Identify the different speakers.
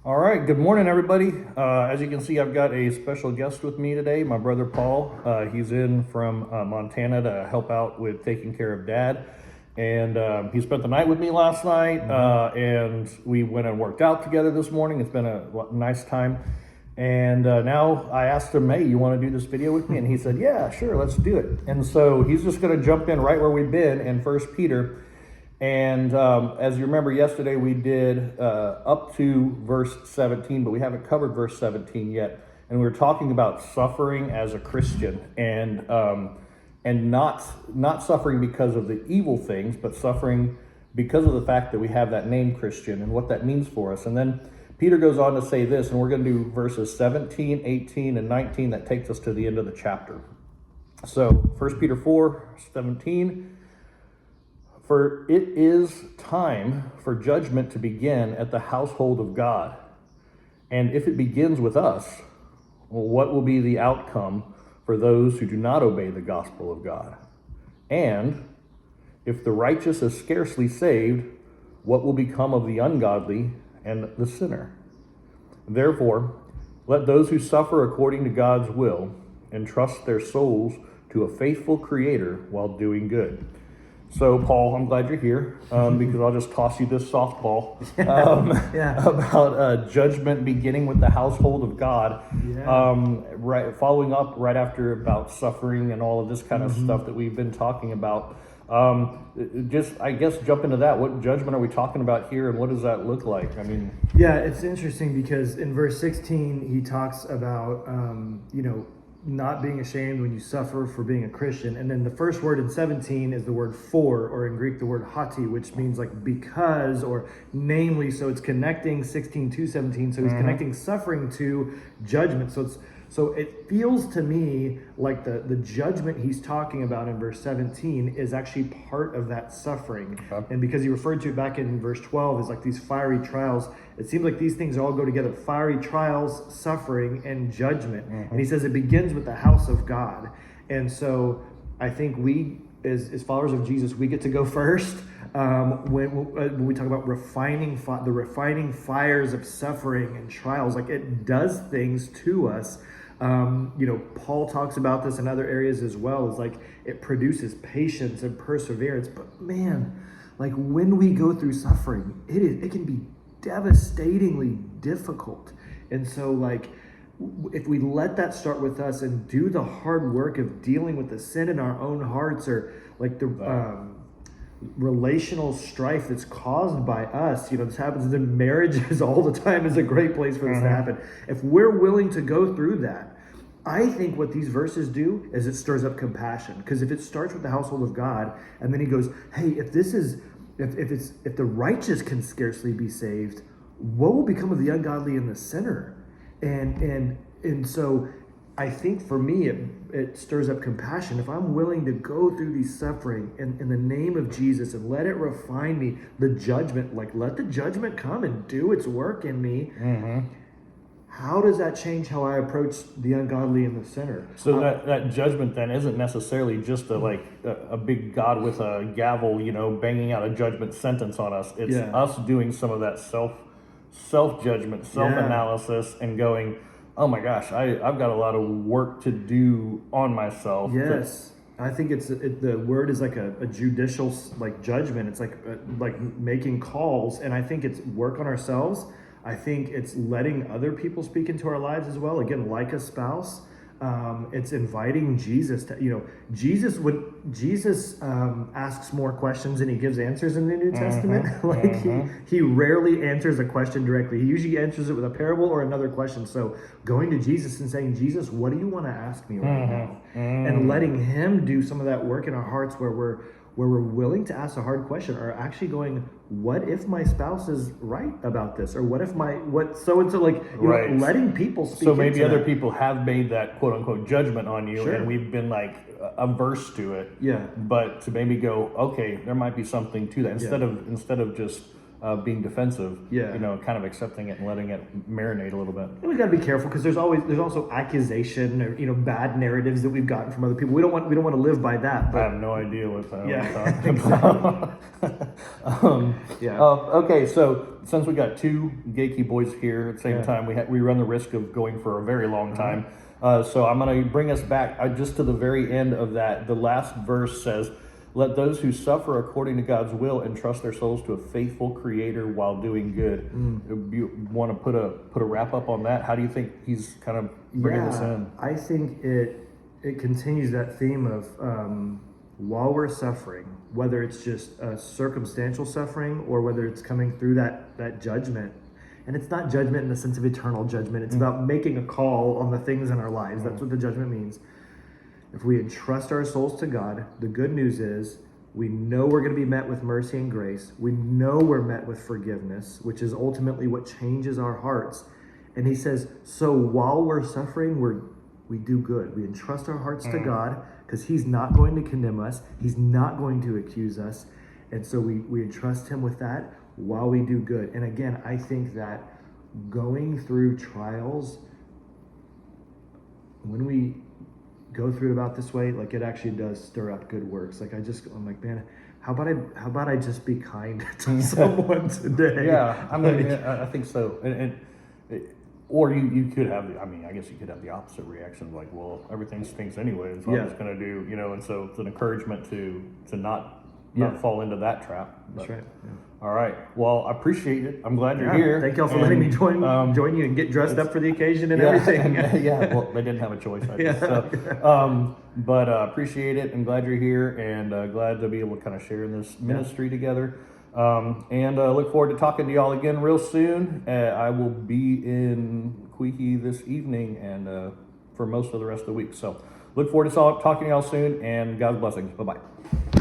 Speaker 1: All right, good morning, everybody. As you can see, I've got a special guest with me today, my brother Paul. He's in from Montana to help out with taking care of Dad. And he spent the night with me last night, and we went and worked out together this morning. It's been a nice time. And now I asked him, hey, you want to do this video with me? And he said, yeah, sure, let's do it. And so he's just going to jump in right where we've been in First Peter. And as you remember, yesterday we did up to verse 17, but we haven't covered verse 17 yet. And we were talking about suffering as a Christian, and not suffering because of the evil things, but suffering because of the fact that we have that name Christian and what that means for us. And then Peter goes on to say this, and we're going to do verses 17, 18, and 19. That takes us to the end of the chapter. So 1 Peter 4:17. For it is time for judgment to begin at the household of God. And if it begins with us, well, what will be the outcome for those who do not obey the gospel of God? And if the righteous is scarcely saved, what will become of the ungodly and the sinner? Therefore, let those who suffer according to God's will entrust their souls to a faithful Creator while doing good. So, Paul, I'm glad you're here because I'll just toss you this softball about judgment beginning with the household of God. Right, following up right after about suffering and all of this kind of stuff that we've been talking about. I guess, jump into that. What judgment are we talking about here, and what does that look like? I mean,
Speaker 2: yeah, it's interesting because in verse 16 he talks about not being ashamed when you suffer for being a Christian. And then the first word in 17 is the word for, or in Greek, the word hati, which means like because or namely. So it's connecting 16 to 17. So he's connecting suffering to judgment. So it feels to me like the judgment he's talking about in verse 17 is actually part of that suffering. Okay. And because he referred to it back in verse 12 as like these fiery trials, it seems like these things all go together: fiery trials, suffering, and judgment. And he says it begins with the house of God. And so I think we, as followers of Jesus, we get to go first. When we talk about the refining fires of suffering and trials, like it does things to us. Paul talks about this in other areas as well. Is like it produces patience and perseverance. But man, like when we go through suffering, it can be devastatingly difficult. And so like if we let that start with us and do the hard work of dealing with the sin in our own hearts, or like the relational strife that's caused by us, this happens in marriages all the time, is a great place for this to happen. If we're willing to go through that, I think what these verses do is it stirs up compassion. Because if it starts with the household of God, and then he goes, hey, if the righteous can scarcely be saved, what will become of the ungodly and the sinner? And so I think for me, it stirs up compassion. If I'm willing to go through these suffering in the name of Jesus and let it refine me, let the judgment come and do its work in me. How does that change how I approach the ungodly and the sinner?
Speaker 1: So that judgment then isn't necessarily just a big God with a gavel, banging out a judgment sentence on us. It's us doing some of that self-judgment, self-analysis, and going, oh my gosh, I've got a lot of work to do on myself.
Speaker 2: Yes. I think the word is like a judicial judgment. It's like making calls, and I think it's work on ourselves. I think it's letting other people speak into our lives as well. Again, like a spouse, it's inviting Jesus to, when Jesus asks more questions than he gives answers in the New Testament. He rarely answers a question directly. He usually answers it with a parable or another question. So going to Jesus and saying, Jesus, what do you want to ask me right now? And letting him do some of that work in our hearts where we're willing to ask a hard question, or actually going, what if my spouse is right about this? Or what if letting people speak.
Speaker 1: So maybe other people have made that quote unquote judgment on you, and we've been averse to it.
Speaker 2: Yeah.
Speaker 1: But to maybe go, okay, there might be something to that. Instead of just being defensive.
Speaker 2: Yeah.
Speaker 1: You know, kind of accepting it and letting it marinate a little bit.
Speaker 2: And we got to be careful because there's also accusation or bad narratives that we've gotten from other people. We don't want to live by that.
Speaker 1: I
Speaker 2: But
Speaker 1: have no idea what that
Speaker 2: Yeah,
Speaker 1: I'm talking about.
Speaker 2: Yeah.
Speaker 1: Okay, so since we got two Geeky boys here at the same
Speaker 2: Yeah.
Speaker 1: time, we run the risk of going for a very long time. So I'm going to bring us back just to the very end of that. The last verse says, "Let those who suffer according to God's will entrust their souls to a faithful Creator while doing good." You want to put a wrap up on that? How do you think he's kind of bringing this in?
Speaker 2: I think it continues that theme of while we're suffering, whether it's just a circumstantial suffering or whether it's coming through that judgment. And it's not judgment in the sense of eternal judgment. It's about making a call on the things in our lives. That's what the judgment means. If we entrust our souls to God, the good news is we know we're going to be met with mercy and grace. We know we're met with forgiveness, which is ultimately what changes our hearts. And he says, so while we're suffering, we do good. We entrust our hearts to God because he's not going to condemn us. He's not going to accuse us. And so we entrust him with that while we do good. And again, I think that going through trials, when we go through it about this way, like it actually does stir up good works. Like I'm like, man, how about I just be kind to someone today?
Speaker 1: Yeah, I mean,
Speaker 2: Like,
Speaker 1: I think so. Or you could have, I guess you could have the opposite reaction, like, well, everything stinks anyway, so
Speaker 2: Yeah.
Speaker 1: I'm just going to do, and so it's an encouragement to not
Speaker 2: Yeah.
Speaker 1: fall into that trap.
Speaker 2: that's
Speaker 1: But-
Speaker 2: right. Yeah.
Speaker 1: All right. Well, I appreciate it. I'm glad you're
Speaker 2: Yeah,
Speaker 1: here.
Speaker 2: thank y'all for letting me
Speaker 1: And,
Speaker 2: join you and get dressed up for the occasion and
Speaker 1: yeah,
Speaker 2: everything.
Speaker 1: yeah. Well, they didn't have a choice. I guess.
Speaker 2: Yeah.
Speaker 1: So, but appreciate it. I'm glad you're here, and glad to be able to kind of share in this ministry together. And look forward to talking to y'all again real soon. I will be in Queehee this evening and for most of the rest of the week. So look forward to talking to y'all soon, and God's blessings. Bye bye.